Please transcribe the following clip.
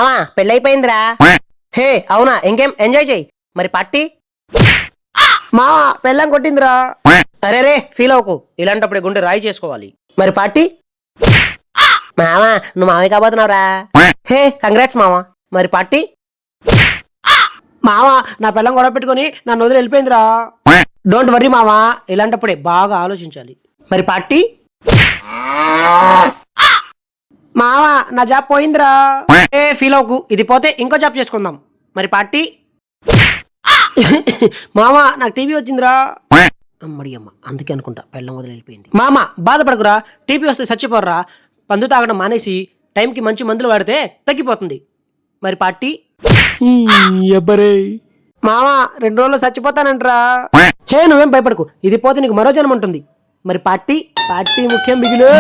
మావా పెళ్ళైపోయిందిరా. హే అవునా, ఇంకేం ఎంజాయ్ చెయ్యి. మరి పార్టీ? మావా పెళ్ళం కొట్టిందిరా. అరే రే ఫీల్ అవ్వకు, ఇలాంటప్పుడే గుండె రాయి చేసుకోవాలి. మరి పార్టీ? మావా నువ్వు మావే కాబోతున్నావురా. హే కంగ్రాట్స్ మావా. మరి పార్టీ? మావా నా పెళ్ళం గొడవ పెట్టుకుని నన్ను వదిలి వెళ్ళిపోయిందిరా. డోంట్ వర్రీ మావా, ఇలాంటప్పుడే బాగా ఆలోచించాలి. మరి పార్టీ? మావా నా జాబ్ పోయిందిరా. ఏ ఫీల్ అవ్వకు, ఇది పోతే ఇంకో జాబ్ చేసుకుందాం. మరి పార్టీ? మామా నాకు టీవీ వచ్చిందిరా. అమ్మడి అమ్మ, అందుకే అనుకుంటా పెళ్ళం వదిలి వెళ్ళిపోయింది. మామ బాధపడకురా, టీపీ వస్తే చచ్చిపోర్రా. మందు తాగడం మానేసి టైంకి మంచి మందులు వాడితే తగ్గిపోతుంది. మరి పార్టీ? మామా 2 రోజుల్లో చచ్చిపోతానంటరా. హే నువ్వేం భయపడకు, ఇది పోతే నీకు మరో జన్మ ఉంటుంది. మరి పార్టీ? పార్టీ ముఖ్యం బిగులు.